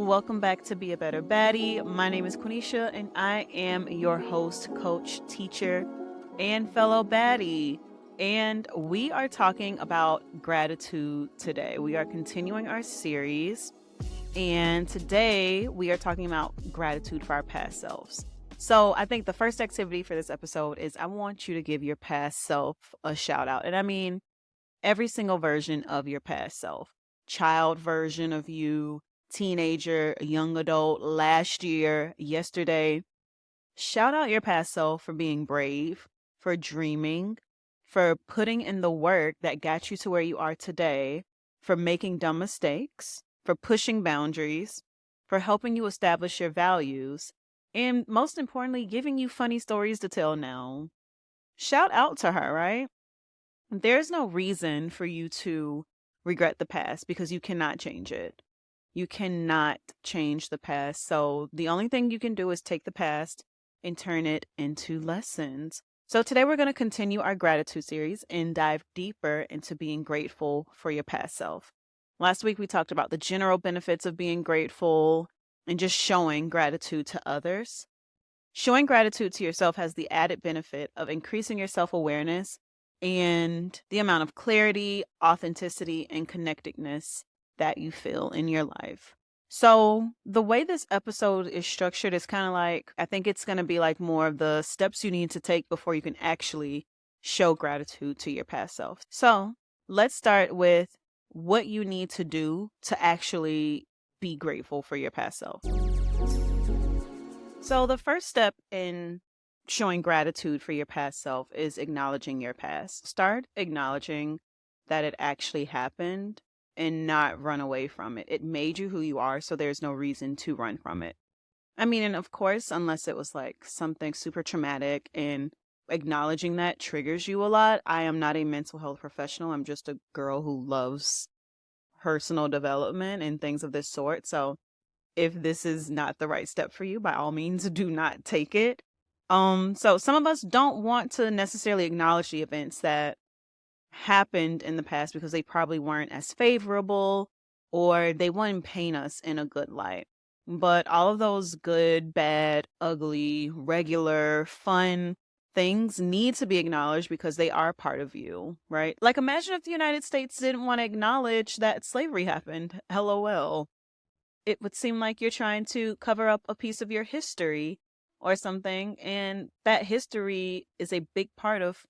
Welcome back to Be a Better Baddie. My name is Quenisha, and I am your host, coach, teacher, and fellow baddie. And we are talking about gratitude today. We are continuing our series, and today we are talking about gratitude for our past selves. So I think the first activity for this episode is I want you to give your past self a shout out. And I mean, every single version of your past self, child version of you, teenager, young adult, last year, yesterday. Shout out your past self for being brave, for dreaming, for putting in the work that got you to where you are today, for making dumb mistakes, for pushing boundaries, for helping you establish your values, and most importantly, giving you funny stories to tell now. Shout out to her, right? There's no reason for you to regret the past because you cannot change it. You cannot change the past. So the only thing you can do is take the past and turn it into lessons. So today we're going to continue our gratitude series and dive deeper into being grateful for your past self. Last week we talked about the general benefits of being grateful and just showing gratitude to others. Showing gratitude to yourself has the added benefit of increasing your self-awareness and the amount of clarity, authenticity, and connectedness that you feel in your life. So the way this episode is structured is kind of like, I think it's going to be like more of the steps you need to take before you can actually show gratitude to your past self. So let's start with what you need to do to actually be grateful for your past self. So the first step in showing gratitude for your past self is acknowledging your past. Start acknowledging that it actually happened and not run away from it. It made you who you are, so there's no reason to run from it. I mean, and of course, unless it was like something super traumatic and acknowledging that triggers you a lot. I am not a mental health professional. I'm just a girl who loves personal development and things of this sort. So if this is not the right step for you, by all means, do not take it. So some of us don't want to necessarily acknowledge the events that happened in the past because they probably weren't as favorable or they wouldn't paint us in a good light. But all of those good, bad, ugly, regular, fun things need to be acknowledged because they are part of you, right? Like imagine if the United States didn't want to acknowledge that slavery happened. LOL. It would seem like you're trying to cover up a piece of your history or something. And that history is a big part of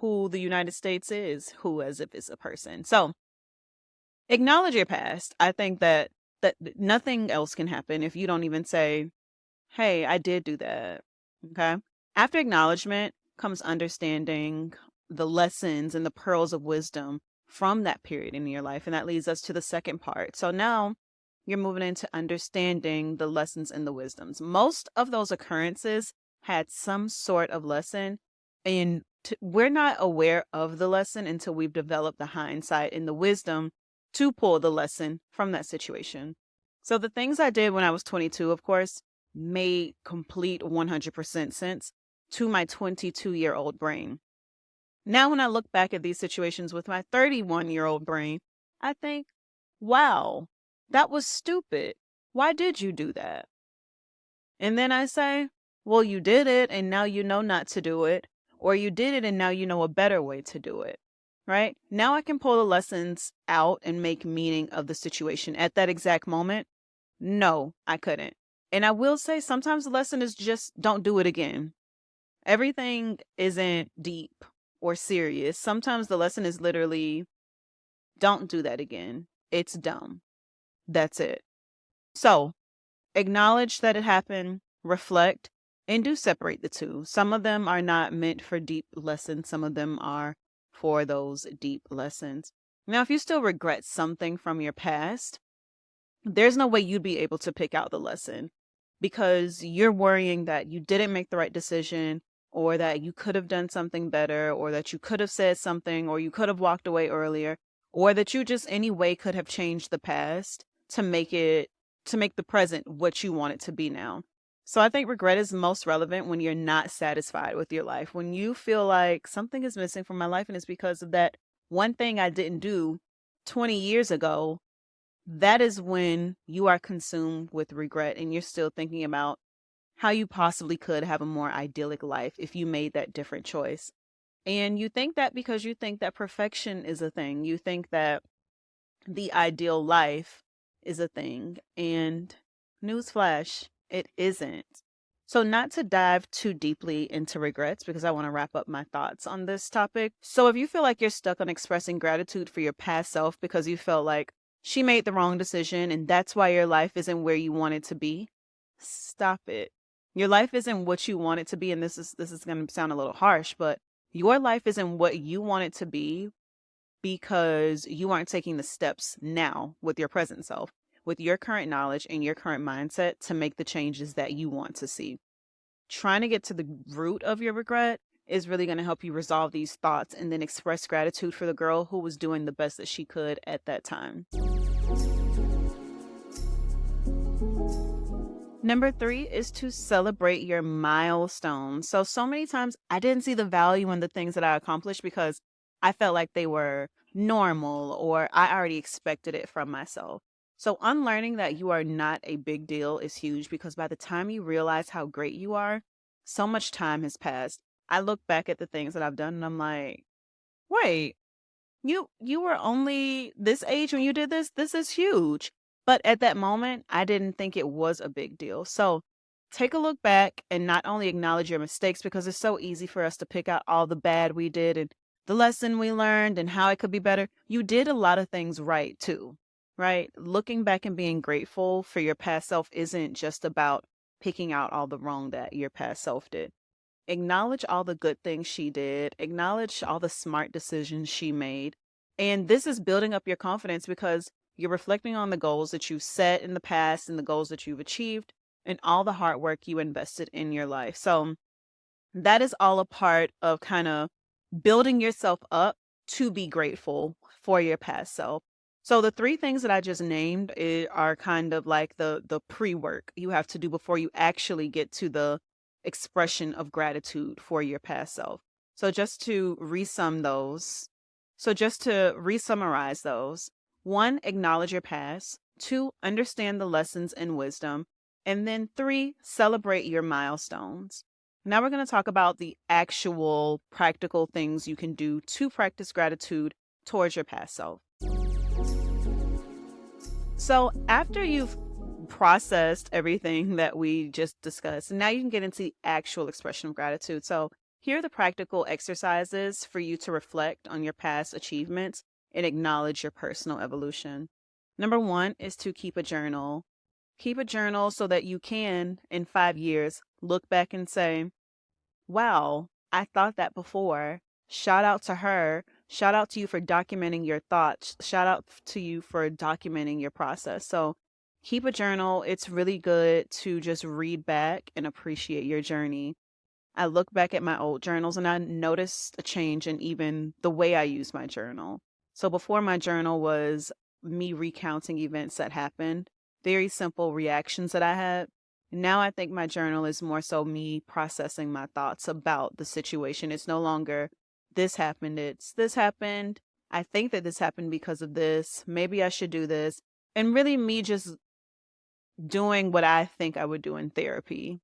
who the United States is, who as if it's a person. So acknowledge your past. I think that nothing else can happen if you don't even say, hey, I did do that. Okay. After acknowledgement comes understanding the lessons and the pearls of wisdom from that period in your life. And that leads us to the second part. So now you're moving into understanding the lessons and the wisdoms. Most of those occurrences had some sort of lesson, and we're not aware of the lesson until we've developed the hindsight and the wisdom to pull the lesson from that situation. So the things I did when I was 22, of course, made complete 100% sense to my 22-year-old brain. Now, when I look back at these situations with my 31-year-old brain, I think, wow, that was stupid. Why did you do that? And then I say, well, you did it and now you know not to do it. Or you did it and now you know a better way to do it. Right? Now I can pull the lessons out and make meaning of the situation. At that exact moment, no, I couldn't. And I will say sometimes the lesson is just don't do it again. Everything isn't deep or serious. Sometimes the lesson is literally don't do that again. It's dumb. That's it. So acknowledge that it happened, reflect, and do separate the two. Some of them are not meant for deep lessons. Some of them are for those deep lessons. Now, if you still regret something from your past, there's no way you'd be able to pick out the lesson because you're worrying that you didn't make the right decision or that you could have done something better or that you could have said something or you could have walked away earlier or that you just anyway could have changed the past to make the present what you want it to be now. So I think regret is most relevant when you're not satisfied with your life. When you feel like something is missing from my life and it's because of that one thing I didn't do 20 years ago that is when you are consumed with regret and you're still thinking about how you possibly could have a more idyllic life if you made that different choice. And you think that because you think that perfection is a thing, you think that the ideal life is a thing. And newsflash, it isn't. So, not to dive too deeply into regrets, because I want to wrap up my thoughts on this topic. So, if you feel like you're stuck on expressing gratitude for your past self because you felt like she made the wrong decision and that's why your life isn't where you want it to be, stop it. Your life isn't what you want it to be. And this is going to sound a little harsh, but your life isn't what you want it to be because you aren't taking the steps now with your present self, with your current knowledge and your current mindset to make the changes that you want to see. Trying to get to the root of your regret is really going to help you resolve these thoughts and then express gratitude for the girl who was doing the best that she could at that time. Number 3 is to celebrate your milestones. So many times I didn't see the value in the things that I accomplished because I felt like they were normal or I already expected it from myself. So unlearning that you are not a big deal is huge because by the time you realize how great you are, so much time has passed. I look back at the things that I've done and I'm like, wait, you were only this age when you did this? This is huge. But at that moment, I didn't think it was a big deal. So take a look back and not only acknowledge your mistakes because it's so easy for us to pick out all the bad we did and the lesson we learned and how it could be better. You did a lot of things right too, right? Looking back and being grateful for your past self isn't just about picking out all the wrong that your past self did. Acknowledge all the good things she did, acknowledge all the smart decisions she made. And this is building up your confidence because you're reflecting on the goals that you set in the past and the goals that you've achieved and all the hard work you invested in your life. So that is all a part of kind of building yourself up to be grateful for your past self. So the 3 things that I just named are kind of like the pre-work you have to do before you actually get to the expression of gratitude for your past self. So just to resum those. So just to resummarize those. 1, acknowledge your past. 2, understand the lessons and wisdom. And then 3, celebrate your milestones. Now we're going to talk about the actual practical things you can do to practice gratitude towards your past self. So after you've processed everything that we just discussed, now you can get into the actual expression of gratitude. So here are the practical exercises for you to reflect on your past achievements and acknowledge your personal evolution. Number 1 is to keep a journal. Keep a journal so that you can, in 5 years, look back and say, wow, I thought that before. Shout out to her. Shout out to you for documenting your thoughts. Shout out to you for documenting your process. So keep a journal. It's really good to just read back and appreciate your journey. I look back at my old journals and I noticed a change in even the way I use my journal. So before my journal was me recounting events that happened, very simple reactions that I had. Now I think my journal is more so me processing my thoughts about the situation. It's no longer this happened, it's this happened. I think that this happened because of this. Maybe I should do this. And really me just doing what I think I would do in therapy.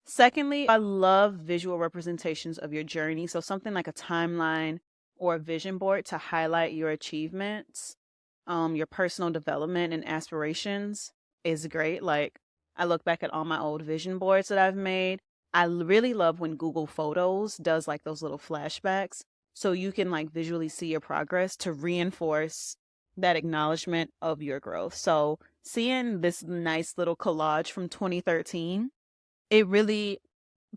Secondly, I love visual representations of your journey. So something like a timeline or a vision board to highlight your achievements, your personal development and aspirations is great. Like I look back at all my old vision boards that I've made. I really love when Google Photos does like those little flashbacks so you can like visually see your progress to reinforce that acknowledgement of your growth. So seeing this nice little collage from 2013, it really,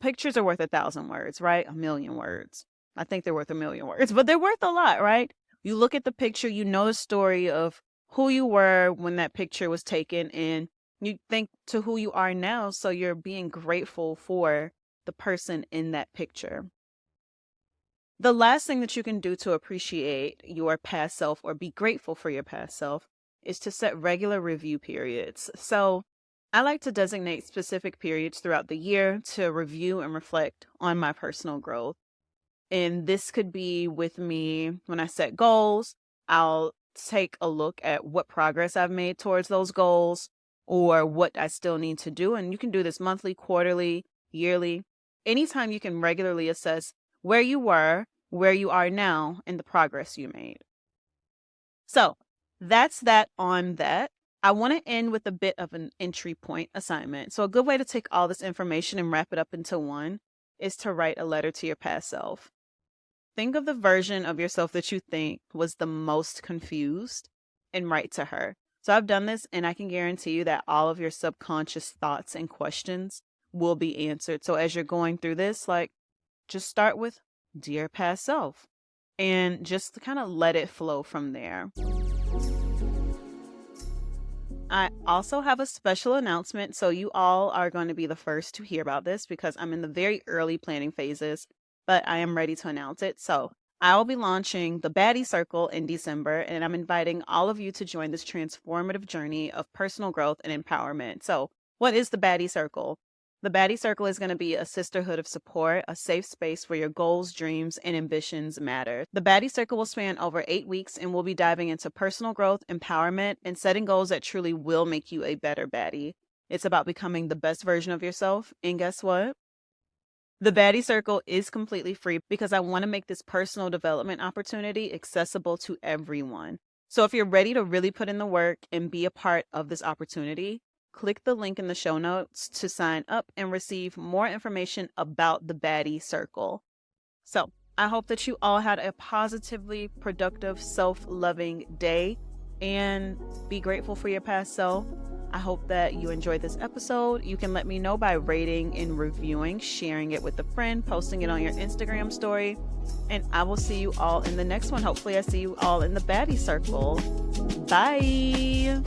pictures are worth 1,000 words, right? 1,000,000 words. I think they're worth 1,000,000 words, but they're worth a lot, right? You look at the picture, you know the story of who you were when that picture was taken, and you think to who you are now. So you're being grateful for the person in that picture. The last thing that you can do to appreciate your past self or be grateful for your past self is to set regular review periods. So I like to designate specific periods throughout the year to review and reflect on my personal growth. And this could be with me when I set goals. I'll take a look at what progress I've made towards those goals or what I still need to do. And you can do this monthly, quarterly, yearly, anytime you can regularly assess where you were, where you are now, and the progress you made. So that's that on that. I want to end with a bit of an entry point assignment. So a good way to take all this information and wrap it up into one is to write a letter to your past self. Think of the version of yourself that you think was the most confused and write to her. So I've done this, and I can guarantee you that all of your subconscious thoughts and questions will be answered. So as you're going through this, just start with Dear Past Self and just kind of let it flow from there. I also have a special announcement. So you all are going to be the first to hear about this because I'm in the very early planning phases, but I am ready to announce it. So I'll be launching the Baddie Circle in December, and I'm inviting all of you to join this transformative journey of personal growth and empowerment. So what is the Baddie Circle? The Baddie Circle is going to be a sisterhood of support, a safe space where your goals, dreams, and ambitions matter. The Baddie Circle will span over 8 weeks, and we'll be diving into personal growth, empowerment, and setting goals that truly will make you a better baddie. It's about becoming the best version of yourself. And guess what? The Baddie Circle is completely free because I want to make this personal development opportunity accessible to everyone. So if you're ready to really put in the work and be a part of this opportunity, click the link in the show notes to sign up and receive more information about the Baddie Circle. So I hope that you all had a positively productive, self-loving day and be grateful for your past self. I hope that you enjoyed this episode. You can let me know by rating and reviewing, sharing it with a friend, posting it on your Instagram story. And I will see you all in the next one. Hopefully I see you all in the Baddie Circle. Bye.